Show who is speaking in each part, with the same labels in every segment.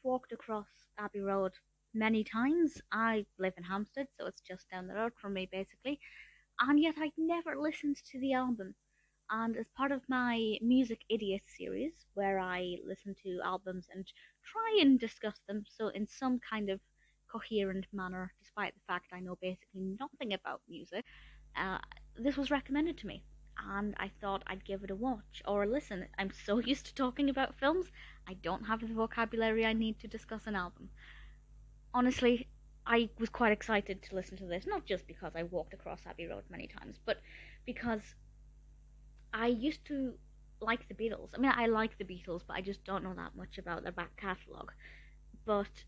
Speaker 1: walked across Abbey Road many times. I live in Hampstead, so it's just down the road from me, basically. And yet I'd never listened to the album. And as part of my Music Idiot series, where I listen to albums and try and discuss them, so in some kind of coherent manner, despite the fact I know basically nothing about music, uh, this was recommended to me. And I thought I'd give it a watch or a listen. I'm so used to talking about films, I don't have the vocabulary I need to discuss an album. Honestly, I was quite excited to listen to this, not just because I walked across Abbey Road many times, but because I used to like the Beatles. I mean, I like the Beatles, but I just don't know that much about their back catalogue. But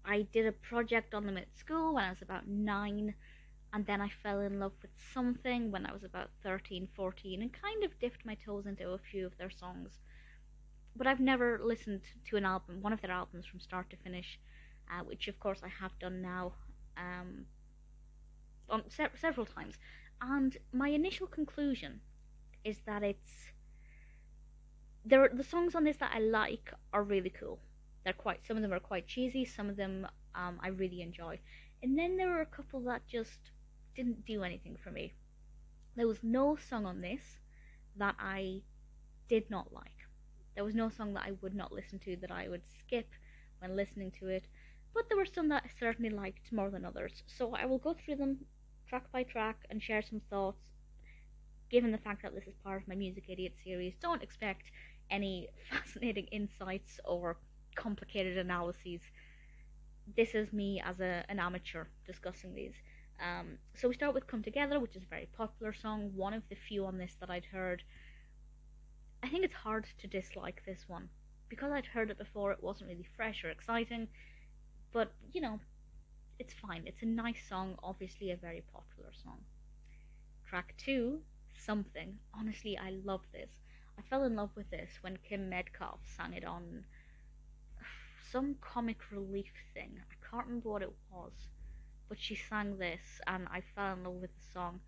Speaker 1: I did a project on them at school when I was about 9, and then I fell in love with something when I was about 13, 14, and kind of dipped my toes into a few of their songs. But I've never listened to an album, one of their albums from start to finish, which of course I have done now um, several times. And my initial conclusion is that the songs on this that I like are really cool. They're quite some of them are quite cheesy, some of them I really enjoy, and then there were a couple that just didn't do anything for me. There was no song on this that I did not like. There was no song that I would not listen to, that I would skip when listening to it, but there were some that I certainly liked more than others. So I will go through them track by track and share some thoughts. Given the fact that this is part of my Music Idiot series, don't expect any fascinating insights or complicated analyses. This is me as an amateur discussing these. So we start with Come Together, which is a very popular song, one of the few on this that I'd heard. I think it's hard to dislike this one. Because I'd heard it before, it wasn't really fresh or exciting, but it's fine. It's a nice song, obviously a very popular song. Track 2, Something. Honestly, I love this. I fell in love with this when Kim Metcalf sang it on some comic relief thing. I can't remember what it was, but she sang this and I fell in love with the song,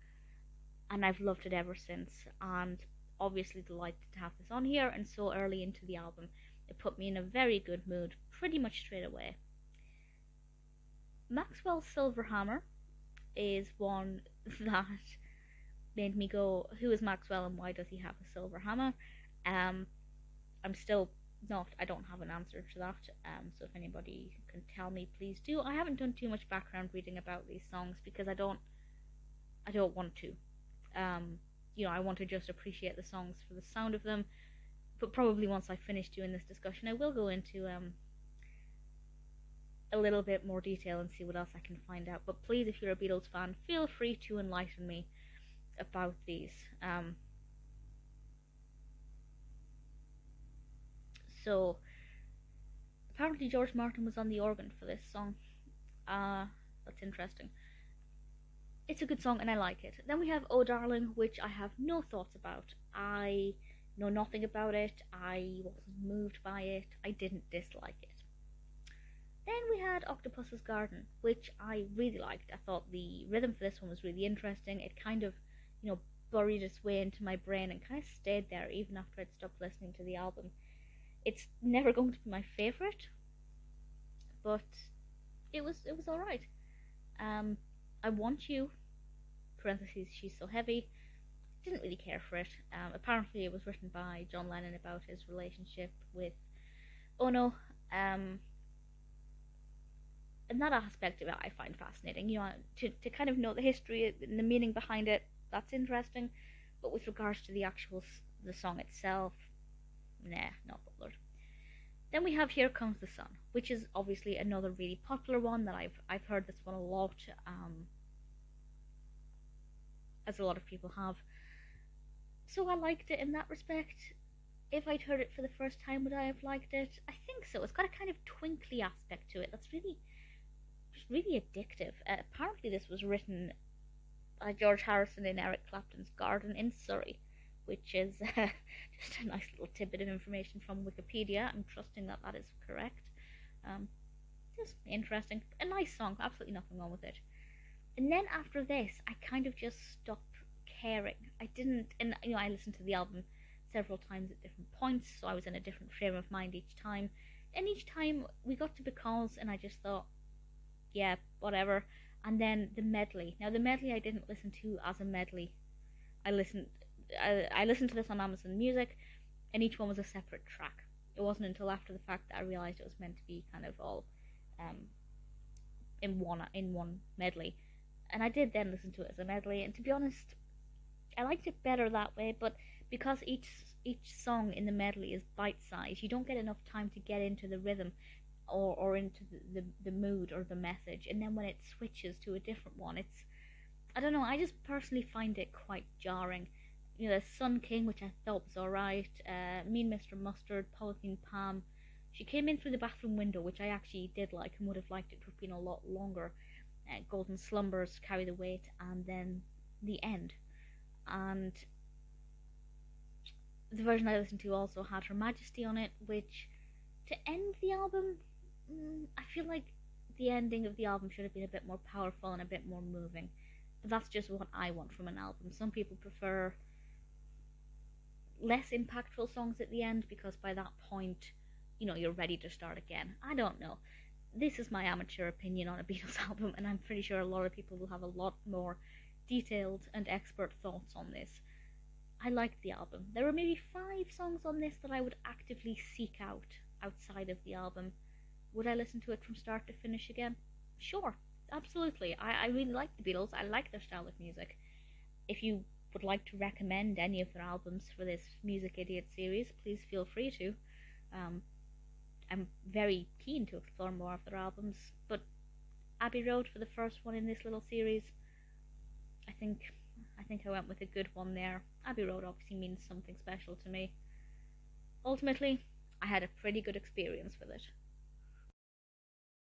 Speaker 1: and I've loved it ever since, and obviously delighted to have this on here and so early into the album. It put me in a very good mood pretty much straight away. Maxwell's Silver Hammer is one that made me go, who is Maxwell and why does he have a silver hammer? I'm still not, I don't have an answer to that, so if anybody can tell me, please do. I haven't done too much background reading about these songs because I don't want to. I want to just appreciate the songs for the sound of them, but probably once I finish doing this discussion, I will go into a little bit more detail and see what else I can find out. But please, if you're a Beatles fan, feel free to enlighten me about these. So apparently George Martin was on the organ for this song. That's interesting. It's a good song and I like it. Then we have Oh Darling, which I have no thoughts about. I know nothing about it. I wasn't moved by it. I didn't dislike it. Then we had Octopus's Garden, which I really liked. I thought the rhythm for this one was really interesting. It kind of, buried its way into my brain and kind of stayed there even after I'd stopped listening to the album. It's never going to be my favourite, but it was alright. I Want You, parentheses, She's So Heavy, didn't really care for it. Apparently it was written by John Lennon about his relationship with Ono, and that aspect of it I find fascinating. To kind of know the history and the meaning behind it, that's interesting. But with regards to the song itself, nah, not bothered. Then we have Here Comes the Sun, which is obviously another really popular one that I've heard this one a lot, as a lot of people have. So I liked it in that respect. If I'd heard it for the first time, would I have liked it? I think so. It's got a kind of twinkly aspect to it that's really addictive. Apparently this was written by George Harrison in Eric Clapton's garden in Surrey, which is just a nice little tidbit of information from Wikipedia. I'm trusting that that is correct. Just interesting. A nice song, absolutely nothing wrong with it. And then after this, I kind of just stopped caring. I didn't, and I listened to the album several times at different points, so I was in a different frame of mind each time. And each time we got to Because, and I just thought, yeah, whatever. And then the medley. Now the medley I didn't listen to as a medley. I listened, I listened to this on Amazon Music, and each one was a separate track. It wasn't until after the fact that I realized it was meant to be kind of all um, in one medley. And I did then listen to it as a medley, and to be honest, I liked it better that way. But because each song in the medley is bite sized, you don't get enough time to get into the rhythm or into the mood or the message. And then when it switches to a different one, it's, I don't know, I just personally find it quite jarring. You know, the Sun King, which I thought was alright, Mean Mr. Mustard, Polythene Pam. She came in through the bathroom window, which I actually did like and would have liked it to have been a lot longer. Golden Slumbers, Carry the Weight, and then The End. And the version I listened to also had Her Majesty on it, which, to end the album, I feel like the ending of the album should have been a bit more powerful and a bit more moving. But that's just what I want from an album. Some people prefer less impactful songs at the end because by that point, you know, you're ready to start again. I don't know. This is my amateur opinion on a Beatles album, and I'm pretty sure a lot of people will have a lot more detailed and expert thoughts on this. I liked the album. There were maybe 5 songs on this that I would actively seek out outside of the album. Would I listen to it from start to finish again? Sure, absolutely. I really like the Beatles. I like their style of music. If you would like to recommend any of their albums for this Music Idiot series, please feel free to. I'm very keen to explore more of their albums, but Abbey Road for the first one in this little series, I think I went with a good one there. Abbey Road obviously means something special to me. Ultimately, I had a pretty good experience with it.